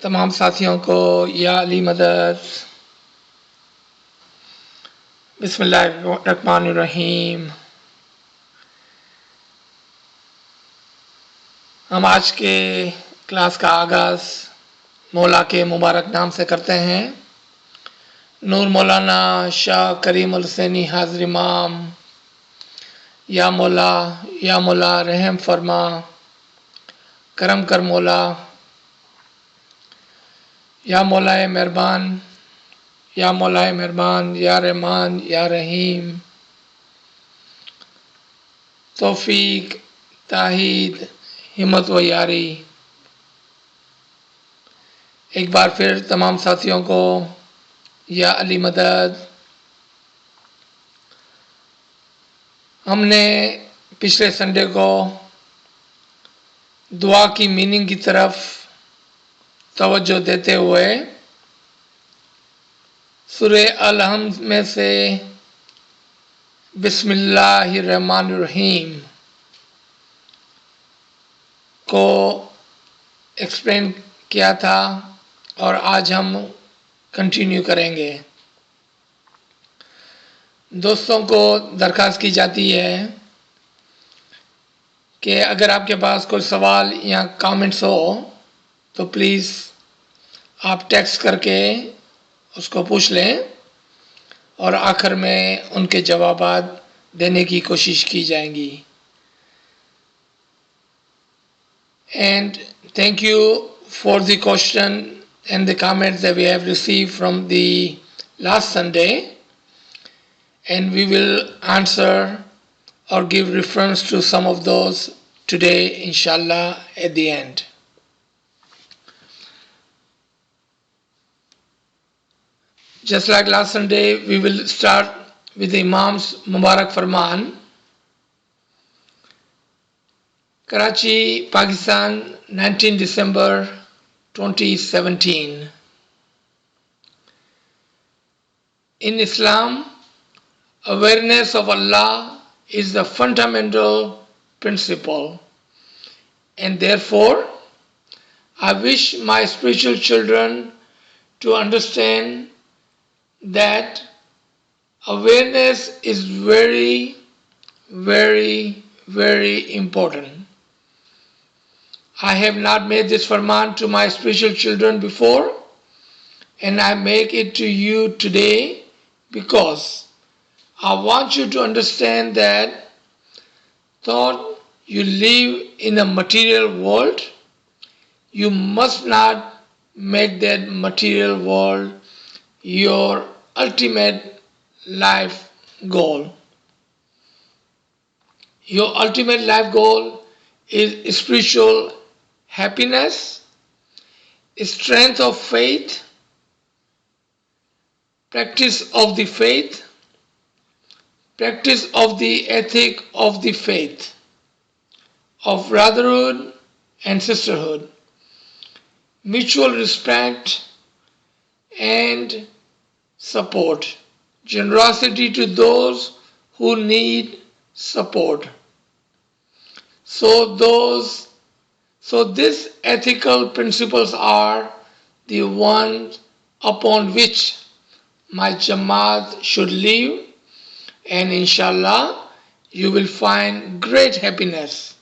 तमाम साथियों को या अली मदद। बिस्मिल्लाहिर्रहमानिर्रहीम। हम आज के क्लास का आगाज़ मौला के मुबारक नाम से करते हैं। नूर मौलाना शाह करीम हुसैनी हाज़िर इमाम। या मौला रहम फरमा, करम कर मौला। या मौलाए मेहरबान, या मौलाए मेहरबान, या रहमान, या रहीम। तौफीक, ताहीद, हिम्मत व यारी। एक बार फिर तमाम साथियों को या अली मदद। हमने पिछले संडे को दुआ की मीनिंग की तरफ तवज्जो देते हुए सूरह अल-हम्द में से बिस्मिल्लाहिर्रहमानिर्रहीम को एक्सप्लेन किया था और आज हम कंटिन्यू करेंगे। दोस्तों को दरख्वास्त की जाती है कि अगर आपके पास कोई सवाल या कमेंट्स हो तो प्लीज़ आप टेक्स्ट करके उसको पूछ लें और आखिर में उनके जवाबात देने की कोशिश की जाएंगी। And thank you for the question and the comments that we have received from the last Sunday, and we will answer or give reference to some of those today, inshallah, at the end. Just like last Sunday, we will start with the Imam's Mubarak Farman. Karachi, Pakistan, 19 December 2017. In Islam, awareness of Allah is the fundamental principle, and therefore I wish my spiritual children to understand that awareness is very, very, very important. I have not made this farman to my spiritual children before, and I make it to you today because I want you to understand that though you live in a material world, you must not make that material world your ultimate life goal. Your ultimate life goal is spiritual happiness, strength of faith, practice of the faith, practice of the ethic of the faith, of brotherhood and sisterhood, mutual respect and support, generosity to those who need support. So these ethical principles are the ones upon which my Jamaat should live, and inshallah you will find great happiness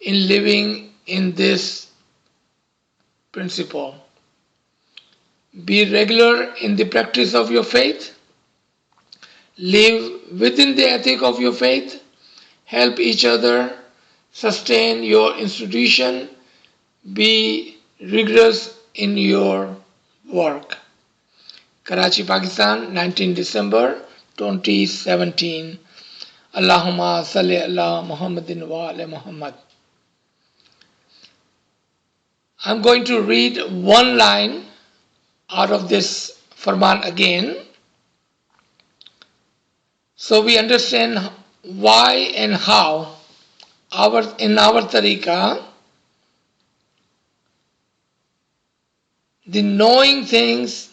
in living in this principle. Be regular in the practice of your faith, live within the ethic of your faith, help each other, sustain your institution, be rigorous in your work. Karachi, Pakistan, 19 December 2017. Allahumma salli ala Muhammadin wa ala Muhammad. I'm going to read one line out of this farman again, so we understand why and how in our tariqah the knowing things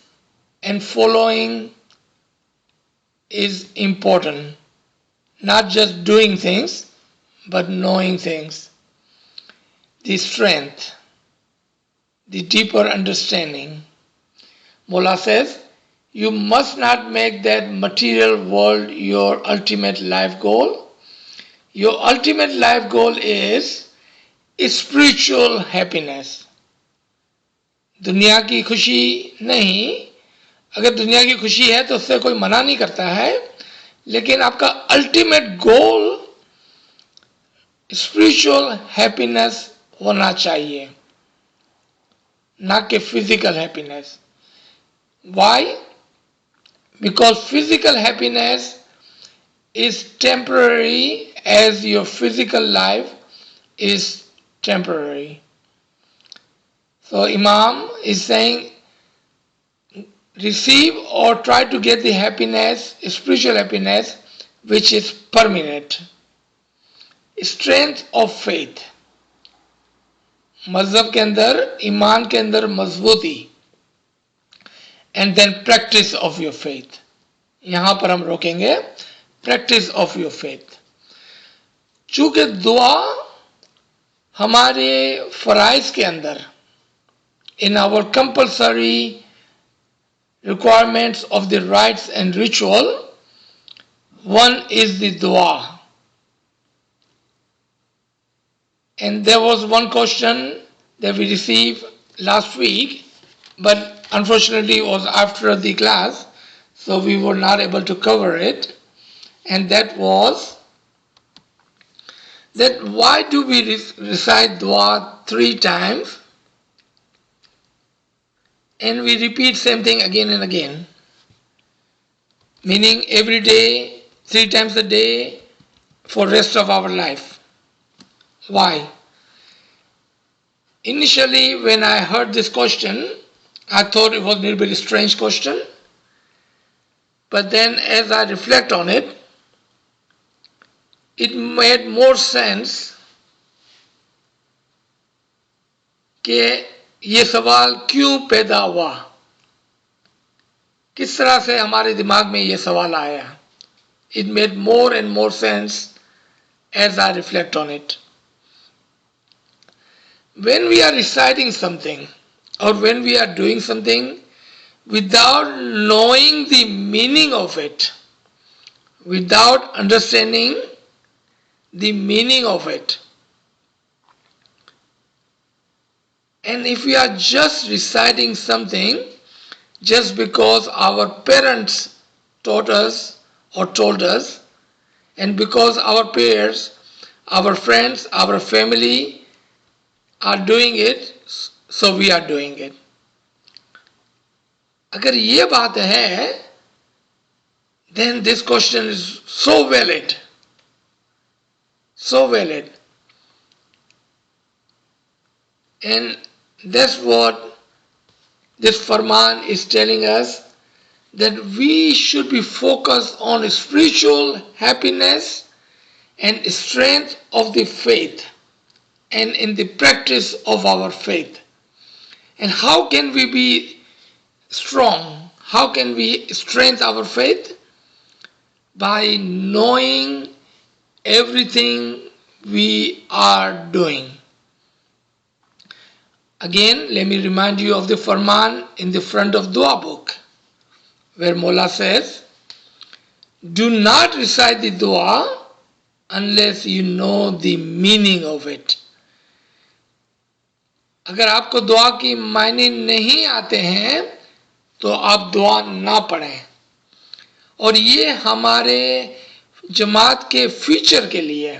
and following is important. Not just doing things, but knowing things. The strength. the deeper understanding. Mola says, you must not make that material world your ultimate life goal. Your ultimate life goal is spiritual happiness. दुनिया की खुशी नहीं. अगर दुनिया की खुशी है तो उससे कोई मना नहीं करता है, लेकिन आपका अल्टीमेट गोल स्पिरिचुअल हैप्पीनेस होना चाहिए, ना कि physical happiness. Why? Because physical happiness is temporary as your physical life is temporary. So Imam is saying, receive or try to get the happiness, spiritual happiness, which is permanent. Strength of faith. मज़हब के अंदर, ईमान के अंदर मजबूती. And then practice of your faith. यहाँ पर हम रोकेंगे. Practice of your faith. चूंकि दुआ हमारे फराइज के अंदर, in our compulsory requirements of the rites and ritual, one is the dua. And there was one question that we received last week, but unfortunately it was after the class, so we were not able to cover it. And that was that why do we recite dua 3 times and we repeat same thing again and again, meaning every day, 3 times a day for rest of our life. Why? Initially when I heard this question, I thought it was a little bit strange question, but then as I reflect on it, it made more sense कि ये सवाल क्यों पैदा हुआ, किस तरह से हमारे दिमाग में ये सवाल आया. It made more and more sense as I reflect on it. When we are reciting something or when we are doing something without knowing the meaning of it, without understanding the meaning of it, and if we are just reciting something just because our parents taught us or told us, and because our peers, our friends, our family are doing it, so we are doing it. अगर ये बात है, then this question is so valid. So valid. And that's what this Farman is telling us, that we should be focused on spiritual happiness and strength of the faith and in the practice of our faith. And how can we be strong? How can we strengthen our faith? By knowing everything we are doing. Again, let me remind you of the Farman in the front of Dua book, where Mola says, do not recite the Dua unless you know the meaning of it. अगर आपको दुआ की मायने नहीं आते हैं तो आप दुआ ना पढ़ें. और ये हमारे जमात के फ्यूचर के लिए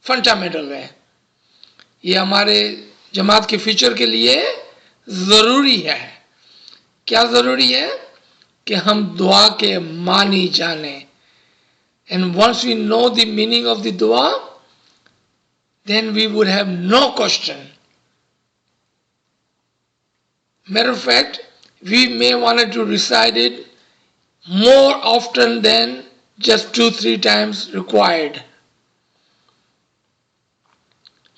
फंडामेंटल है. ये हमारे जमात के फ्यूचर के लिए ज़रूरी है. क्या ज़रूरी है? कि हम दुआ के मानी जाने. And once we know the meaning of the dua, then we would have no question. Matter of fact, we may want to recite it more often than just 2-3 times required.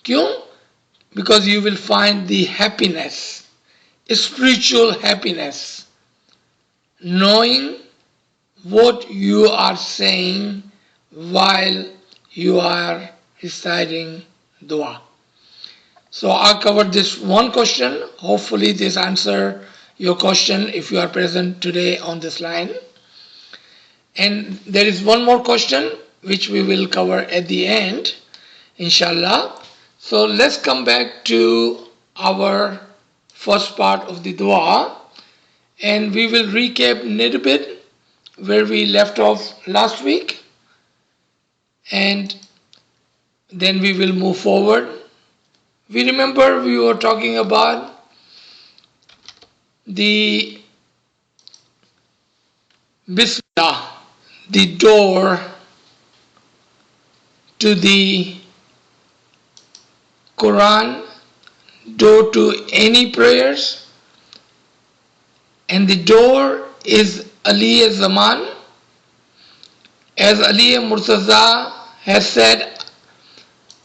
क्यों? Because you will find the happiness, spiritual happiness, knowing what you are saying while you are reciting dua. So I covered this one question. Hopefully this answer your question if you are present today on this line. And there is one more question which we will cover at the end, inshallah. So let's come back to our first part of the dua, and we will recap a little bit where we left off last week, and then we will move forward. We remember we were talking about the Bismillah, the door to the Quran, door to any prayers, and the door is Ali Zaman. As Ali Murtaza has said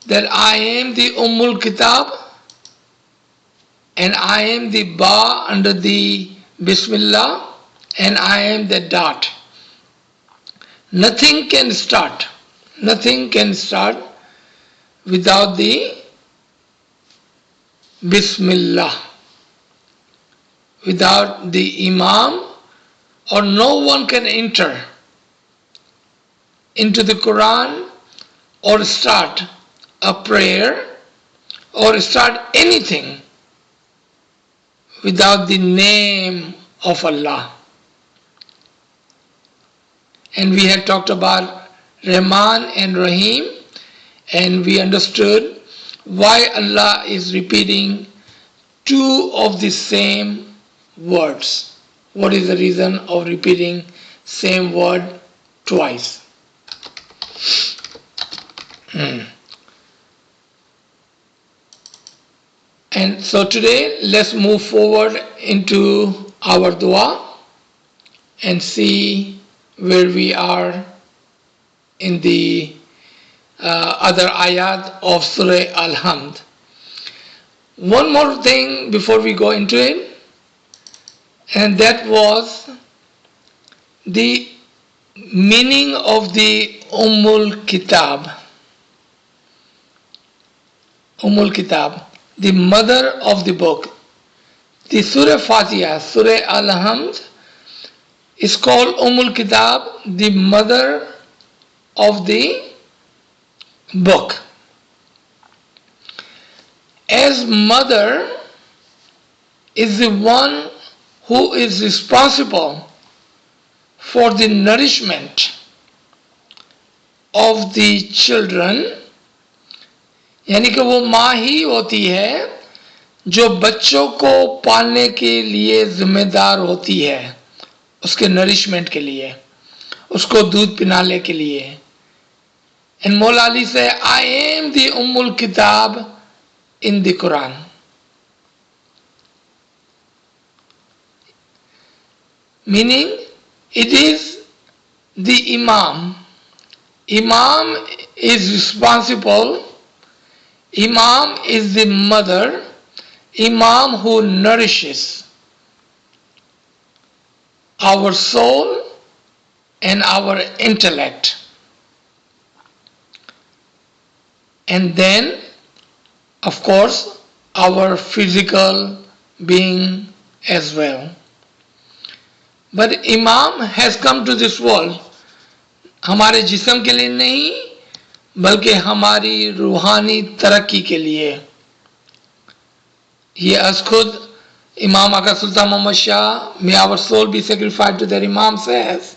that I am the Ummul Kitab and I am the Ba under the Bismillah and I am the dot. Nothing can start without the Bismillah, without the Imam, or no one can enter into the Quran or start a prayer or start anything without the name of Allah. And we had talked about Rahman and Rahim, and we understood why Allah is repeating two of the same words. What is the reason of repeating same word twice? And so today let's move forward into our dua and see where we are in the other ayat of Surah Al-Hamd. One more thing before we go into it, and that was the meaning of the Ummul Kitab. Ummul Kitab, the mother of the book. The Surah Fatiha, Surah Al-Hamd, is called Ummul Kitab, the mother of the book. As mother is the one who is responsible for the nourishment of the children, यानी कि वो माँ ही होती है जो बच्चों को पालने के लिए जिम्मेदार होती है, उसके नरिशमेंट के लिए, उसको दूध पिलाने के लिए. And Mawla Ali said, I am the Ummul Kitab in the Quran. Meaning, it is the Imam. Imam is responsible. Imam is the mother. Imam who nourishes our soul and our intellect. And then, of course, our physical being as well. But Imam has come to this world हमारे जिस्म के लिए नहीं, बल्कि हमारी रूहानी तरक्की के लिए. ये आज खुद इमाम आका सुल्तान Mohammad Shah, may our soul be sacrificed to their Imam, says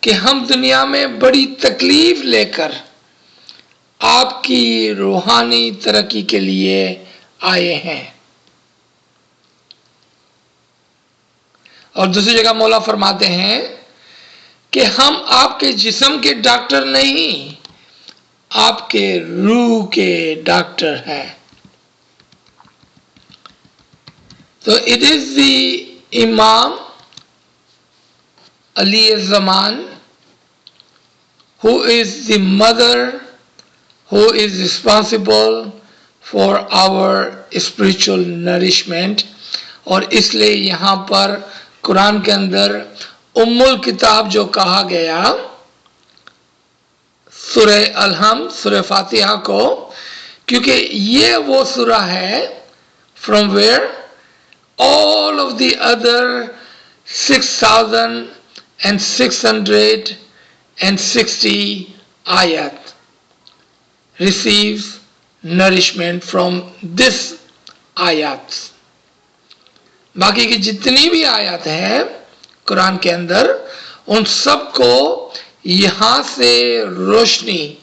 कि हम दुनिया में बड़ी तकलीफ लेकर आपकी रूहानी तरक्की के लिए आए हैं. और दूसरी जगह मौला फरमाते हैं कि हम आपके जिस्म के डॉक्टर नहीं, आपके रूह के डॉक्टर हैं. So it is the Imam Ali Zaman who is the mother, who is responsible for our spiritual nourishment. और इसलिए यहाँ पर कुरान के अंदर उम्मुल किताब जो कहा गया सूरह अल-हम्द, सूरह फातिहा को, क्योंकि ये वो सूरा है from where all of the other 6,660 ayat receives nourishment from this ayat. बाकी की जितनी भी आयत है कुरान के अंदर उन सबको यहाँ से रोशनी,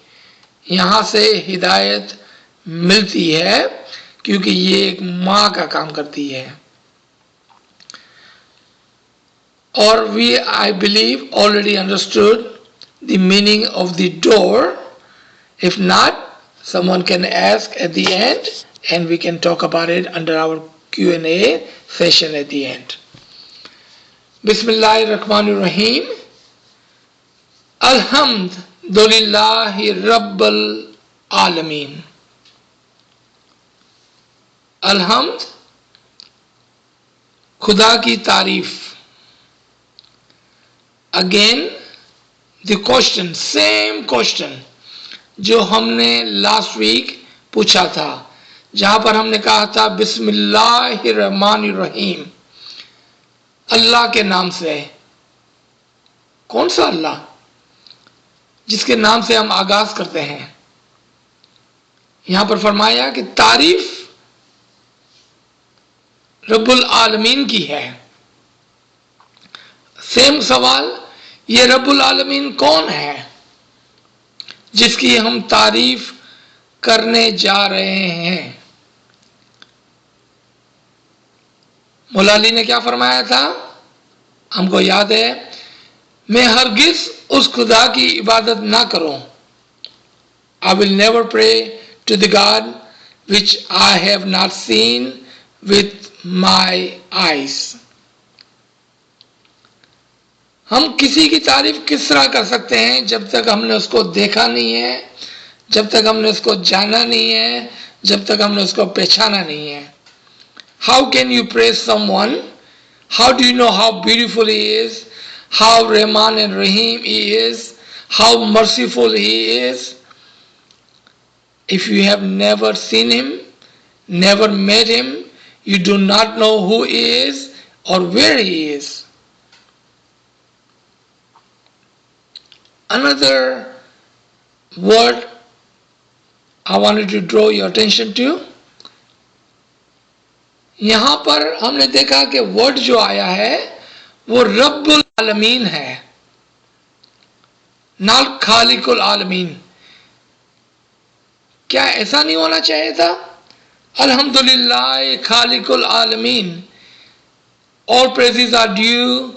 यहाँ से हिदायत मिलती है, क्योंकि ये एक माँ का काम करती है. और we, I believe, already understood the meaning of the door. If not, someone can ask at the end and we can talk about it under our Q&A session at the end. Bismillahir Rahmanir Rahim. Alhamdulillahi Rabbil Alameen. Alhamd, खुदा की तारीफ. Again, the question, same question जो हमने last week पूछा था, जहां पर हमने कहा था बिस्मिल्लाहिर्रहमानिर्रहीम, अल्लाह के नाम से. कौन सा अल्लाह जिसके नाम से हम आगाज करते हैं? यहां पर फरमाया कि तारीफ रब्बुल आलमीन की है. सेम सवाल, ये रब्बुल आलमीन कौन है जिसकी हम तारीफ करने जा रहे हैं? मौला अली ने क्या फरमाया था? हमको याद है, मैं हरगिज उस खुदा की इबादत ना करूं. I will never pray to the God which I have not seen with my eyes. हम किसी की तारीफ किस तरह कर सकते हैं जब तक हमने उसको देखा नहीं है, जब तक हमने उसको जाना नहीं है, जब तक हमने उसको पहचाना नहीं है? How can you praise someone? How do you know how beautiful he is, how Rahman and Rahim he is, how merciful he is, if you have never seen him, never met him, you do not know who he is or where he is? Another word I wanted to draw your attention to, यहां पर हमने देखा कि word जो आया है वो रब्बुल आलमीन है, ना खालिकुल आलमीन. क्या ऐसा नहीं होना चाहिए था? अल्हम्दुलिल्लाह खालिकुल आलमीन, all praises are due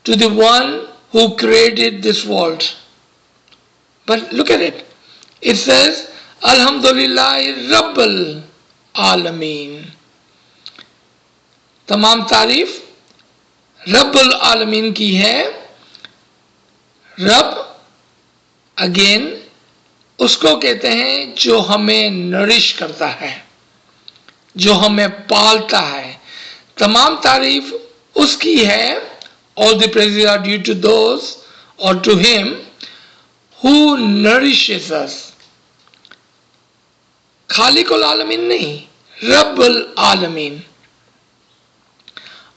to the one who created this world. But look at it. It says, Alhamdulillah Rabbil Alameen. तमाम तारीफ रब्बुल आलमीन की है. रब अगेन उसको कहते हैं जो हमें नरिश करता है, जो हमें पालता है. तमाम तारीफ उसकी है. All the praises are due to those or to him who nourishes us. खालिकुल आलमीन नहीं, रब्बुल आलमीन.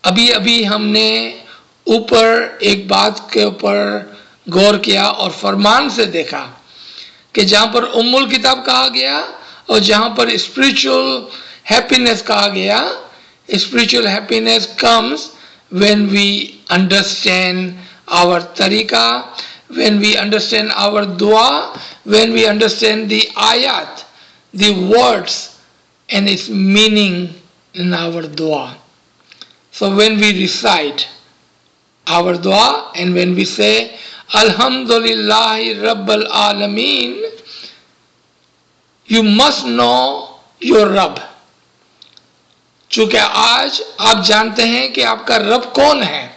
अभी अभी हमने ऊपर एक बात के ऊपर गौर किया और फरमान से देखा कि जहां पर उम्मुल किताब कहा गया और जहां पर स्पिरिचुअल हैप्पीनेस कहा गया, spiritual happiness comes when we understand our tariqah, when we understand our dua, when we understand the ayat, the words and its meaning in our dua. So when we recite our dua and when we say Alhamdulillahi Rabbil Alameen, you must know your Rabb. चूंकि आज आप जानते हैं कि आपका रब कौन है.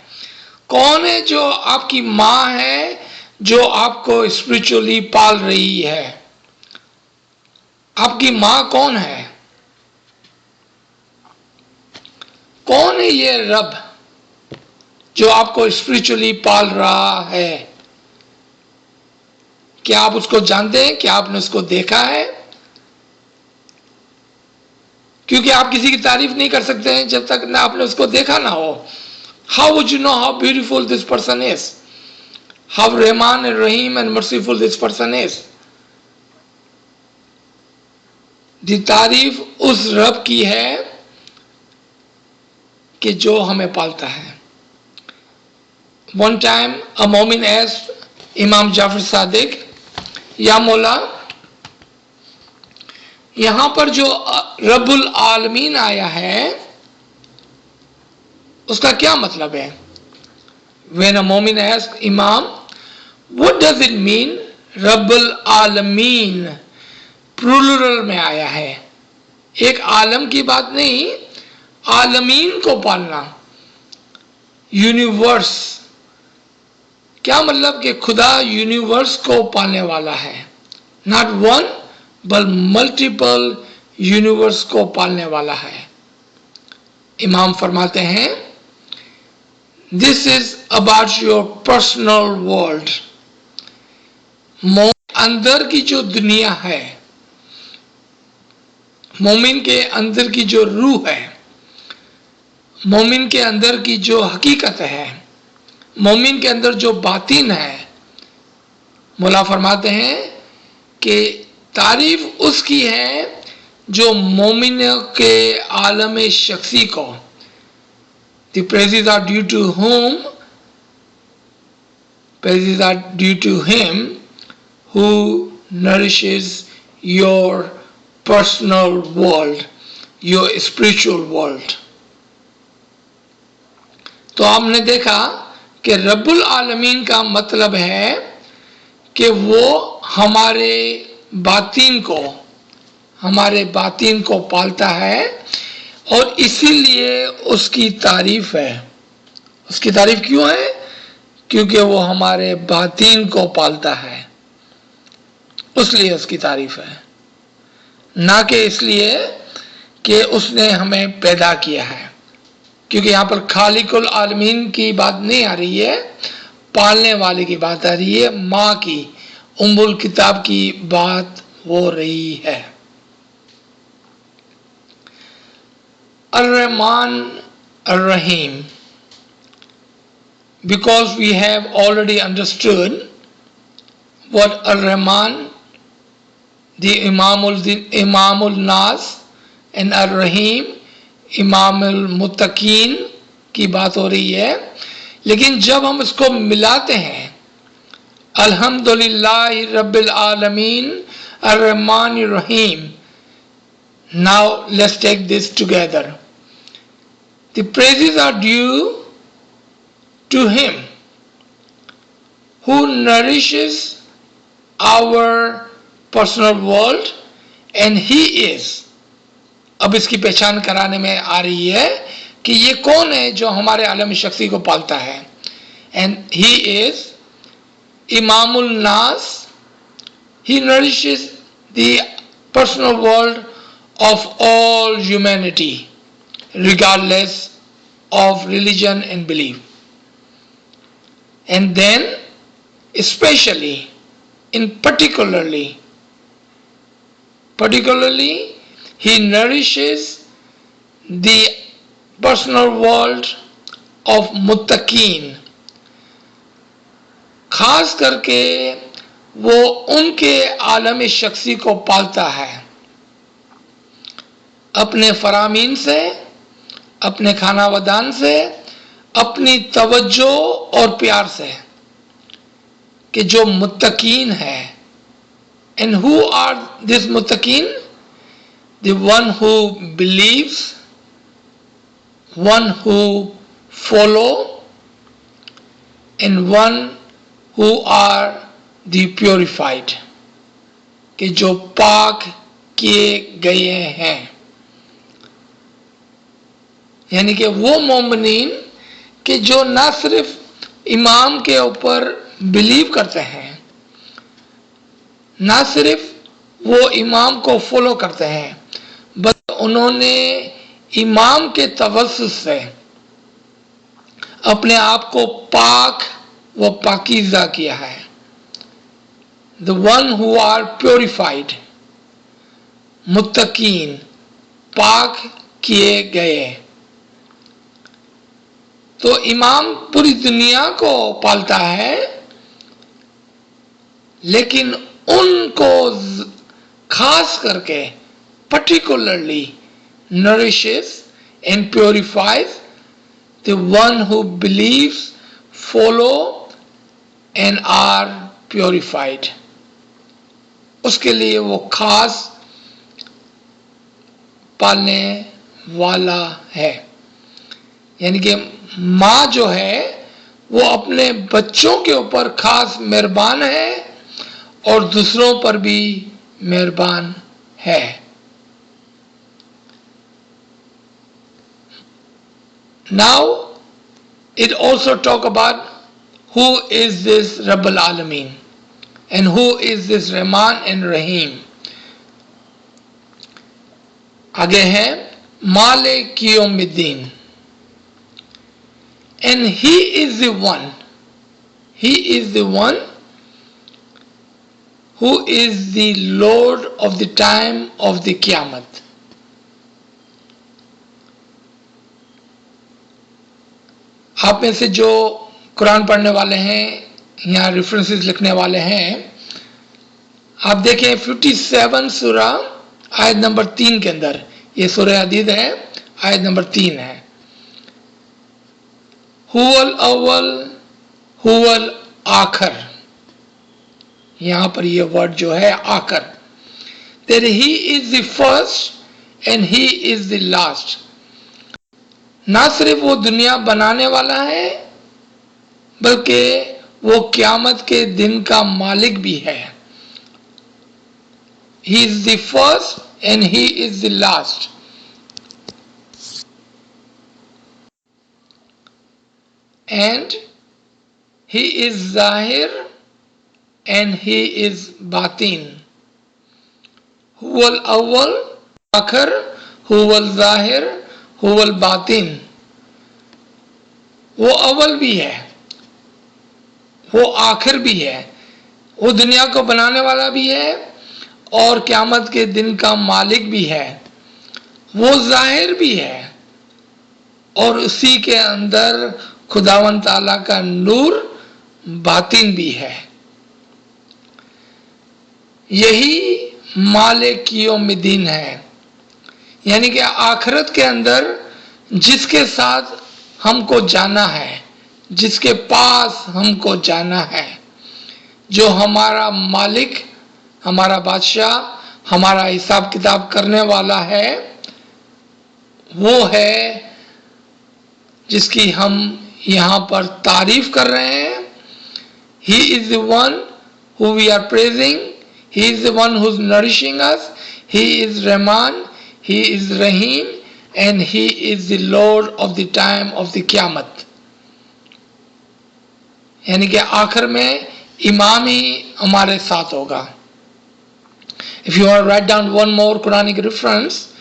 कौन है जो आपकी माँ है, जो आपको स्पिरिचुअली पाल रही है? आपकी माँ कौन है? कौन है ये रब जो आपको स्पिरिचुअली पाल रहा है? क्या आप उसको जानते हैं? क्या आपने उसको देखा है? क्योंकि आप किसी की तारीफ नहीं कर सकते हैं जब तक ना आपने उसको देखा ना हो. How would you know how beautiful this person is? How Rahman and Rahim and merciful this person is? दी तारीफ उस रब की है कि जो हमें पालता है. One time a मोमिन asked इमाम जाफर सादिक, या मौला, यहां पर जो रब्बुल आलमीन आया है उसका क्या मतलब है? When a मोमिन asked इमाम, what does it mean रब्बुल आलमीन? प्लूरल में आया है, एक आलम की बात नहीं, आलमीन को पालना, यूनिवर्स. क्या मतलब कि खुदा यूनिवर्स को पालने वाला है. नॉट वन बल मल्टीपल यूनिवर्स को पालने वाला है. इमाम फरमाते हैं, this is about your personal world. अंदर की जो दुनिया है, मोमिन के अंदर की जो रूह है, मोमिन के अंदर की जो हकीकत है, मोमिन के अंदर जो बातिन है, मौला फरमाते हैं कि तारीफ उसकी है जो मोमिन के आलम शख्सी को, the praises are due to whom? Praises are due to him who nourishes your personal world, your spiritual world. तो आपने देखा कि रब्बुल आलमीन का मतलब है कि वो हमारे बातिन को पालता है, और इसीलिए उसकी तारीफ है. उसकी तारीफ क्यों है? क्योंकि वो हमारे बातिन को पालता है, उसलिए उसकी तारीफ है, ना कि इसलिए कि उसने हमें पैदा किया है. क्योंकि यहाँ पर खालिकुल आलमीन की बात नहीं आ रही है, पालने वाले की बात आ रही है, माँ की, उम्मुल किताब की बात हो रही है. Ar-Rahman, Ar-Rahim. Because we have already understood what Ar-Rahman, the Imamul Nas, and Ar-Rahim, Imamul Muttaqin की बात हो रही है. लेकिन जब हम इसको मिलाते हैं, अल्हम्दुलिल्लाहि रब्बिल आलमीन Ar-Rahman Ar-Rahim. Now let's take this together. The praises are due to Him who nourishes our personal world, and He is. अब इसकी पहचान कराने में आ रही है कि ये कौन है जो हमारे आलम शख्सी को पालता है. And He is Imamul Nas. He nourishes the personal world of all humanity, regardless of religion and belief. And then, especially, particularly, He nourishes the personal world of muttaqin. खास करके वो उनके आलम शख्सी को पालता है, अपने फरामीन से, अपने खाना वदान से, अपनी तवज्जो और प्यार से, कि जो मुत्तकीन है. And who are these muttaqin? The one who believes, one who follow, and one who are the purified, कि जो पाक किए गए हैं. यानी कि वो मोमिनीन कि जो ना सिर्फ इमाम के ऊपर बिलीव करते हैं, ना सिर्फ वो इमाम को फॉलो करते हैं, बल्कि उन्होंने इमाम के तवस्सुस से अपने आप को पाक व पाकीज़ा किया है. The one who are purified, muttaqin, पाक किए गए। तो इमाम पूरी दुनिया को पालता है, लेकिन उनको खास करके particularly nourishes and purifies the one who believes, follow and are purified। उसके लिए वो खास पालने वाला है। यानी कि माँ जो है वो अपने बच्चों के ऊपर खास मेहरबान है और दूसरों पर भी मेहरबान है। Now it also talk about who is this Rabbul Alameen and who is this Rahman and Rahim। आगे है मालिक यौमिद्दीन, and he is the one who is the Lord of the time of the Qiyamah। आप में से जो कुरान पढ़ने वाले हैं, यहाँ रेफरेंसेस लिखने वाले हैं, आप देखें 57 सूरा आयत नंबर 3 के अंदर, ये सूरह हदीद है, आयत नंबर 3 है। हुवल अव्वल हुवल आखिर, यहाँ पर ये वर्ड जो है आखिर, that he is the first and he is the last। ना सिर्फ वो दुनिया बनाने वाला है, बल्कि वो क़यामत के दिन का मालिक भी है। He is the first and he is the last। And he is Zahir and he is Batin। हुवल अव्वल आखिर, हुवल ज़ाहिर, हुवल बातिन। वो अव्वल भी है, वो आखिर भी है, वो दुनिया को बनाने वाला भी है और क़यामत के दिन का मालिक भी है। वो ज़ाहिर भी है और उसी के अंदर खुदावंद ताला का नूर बातिन भी है। यही मालिक यौमिद्दीन है, यानी कि आखिरत के अंदर जिसके साथ हमको जाना है, जिसके पास हमको जाना है, जो हमारा मालिक, हमारा बादशाह, हमारा हिसाब किताब करने वाला है, वो है जिसकी हम यहाँ पर तारीफ कर रहे हैं। He is the one who we are praising, he is the one who's nourishing us, he is Rahman, he is Rahim and he is the Lord of the time of the Qiyamah। यानी कि आखिर में इमाम ही हमारे साथ होगा। If you want to write down one more Quranic reference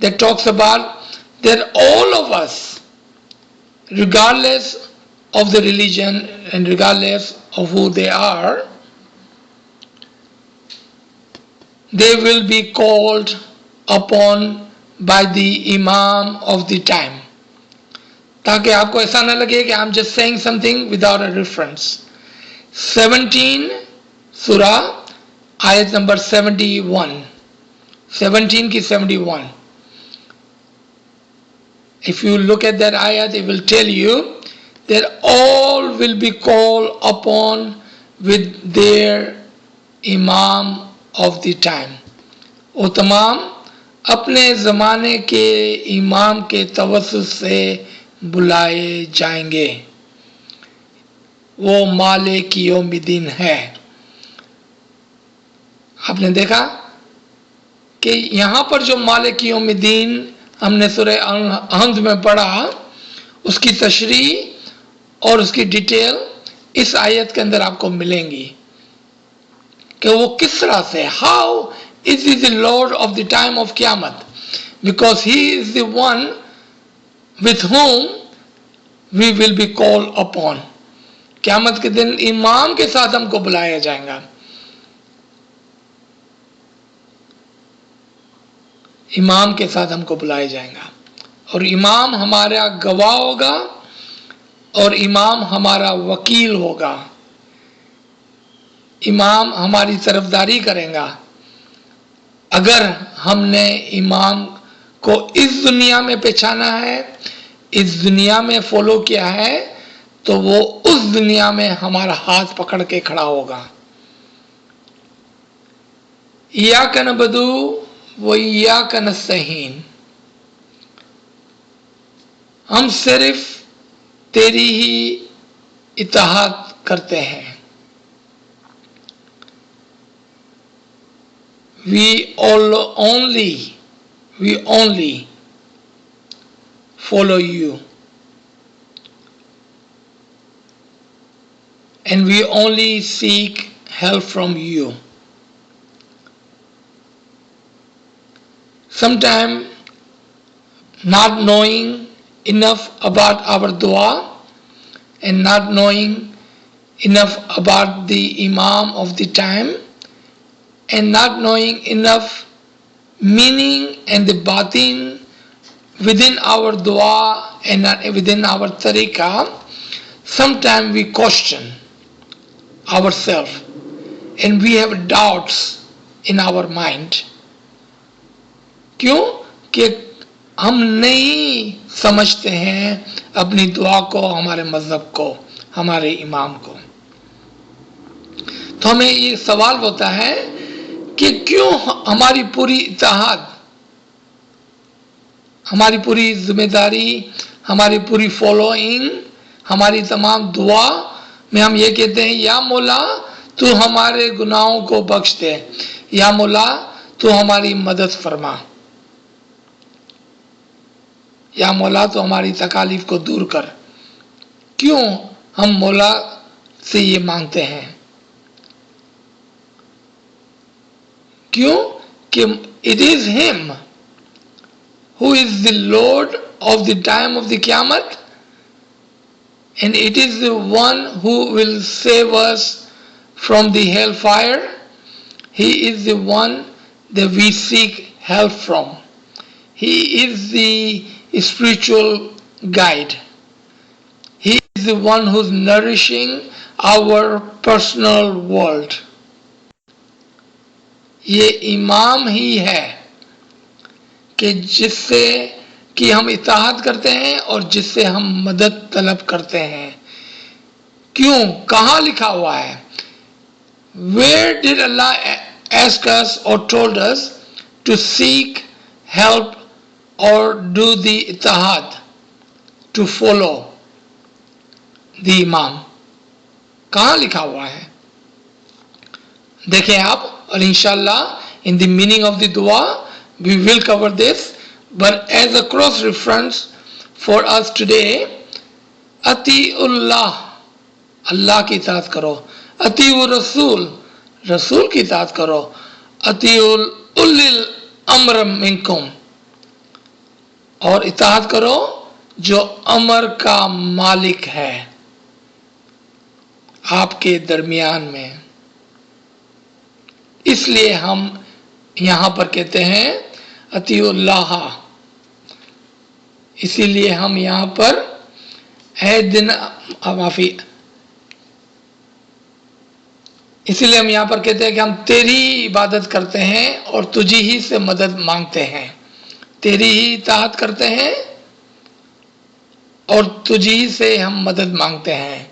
that talks about that all of us, regardless of the religion and regardless of who they are, they will be called upon by the Imam of the time। ताकि आपको ऐसा ना लगे कि I'm just saying something without a reference। 17 सूरा आयत number 71, 17 की 71। If you look at that ayat, it will tell you that all will be called upon with their Imam of the time। वो तमाम अपने ज़माने के इमाम के तवस्सुत से बुलाए जाएंगे। वो मालिक यौमिद्दीन है। आपने देखा कि यहाँ पर जो मालिक यौमिद्दीन हमने सूरह अहद में पढ़ा, उसकी तशरीह और उसकी डिटेल इस आयत के अंदर आपको मिलेंगी कि वो किस तरह से, how is he the lord of the time of क़यामत, because he is the one with whom we will be called upon. क़यामत के दिन इमाम के साथ हमको बुलाया जाएगा। इमाम के साथ हमको बुलाया जाएगा और इमाम हमारा गवाह होगा और इमाम हमारा वकील होगा। इमाम हमारी तरफदारी करेगा। अगर हमने इमाम को इस दुनिया में पहचाना है, इस दुनिया में फॉलो किया है, तो वो उस दुनिया में हमारा हाथ पकड़ के खड़ा होगा। इय्याक नअबुदु व इय्याक नस्तईन, हम सिर्फ तेरी ही इताअत करते हैं। We only follow you, and we only seek help from you. Sometimes not knowing enough about our dua and not knowing enough about the Imam of the time and not knowing enough meaning and the batin within our dua and within our tariqah, sometimes we question ourselves and we have doubts in our mind. क्यों? कि हम नहीं समझते हैं अपनी दुआ को, हमारे मजहब को, हमारे इमाम को। तो हमें ये सवाल होता है कि क्यों हमारी पूरी इताअत, हमारी पूरी जिम्मेदारी, हमारी पूरी फॉलोइंग, हमारी तमाम दुआ में हम ये कहते हैं या मौला तू हमारे गुनाहों को बख्श दे, या मौला तू हमारी मदद फरमा, या मौला तो हमारी तकालीफ को दूर कर। क्यों हम मौला से ये मांगते हैं? क्यों? कि it is him who is the Lord of the time of the Qiyamah, and it is the one who will save us from the hellfire. He is the one that we seek help from. He is the spiritual guide. He is the one who's nourishing our personal world. ये इमाम ही है कि जिससे कि हम इताअत करते हैं और जिससे हम मदद तलब करते हैं। क्यों? कहाँ लिखा हुआ है? Where did Allah ask us or told us to seek help or do the itaat, to follow the imam? कहाँ लिखा हुआ है? देखें आप, और इंशाल्लाह in the meaning of the dua we will cover this, but as a cross reference for us today, Atiullah, अल्लाह की इताअत करो, अतीउर रसूल, रसूल की इताअत करो, अतीउल उलिल अम्र मिनकुम, और इताअत करो जो अमर का मालिक है आपके दरमियान में। इसलिए हम यहां पर कहते हैं अतीउल्लाह, इसीलिए हम यहां पर है दिन माफी, इसीलिए हम यहां पर कहते हैं कि हम तेरी इबादत करते हैं और तुझी ही से मदद मांगते हैं, तेरी ही इताअत करते हैं और तुझी से हम मदद मांगते हैं।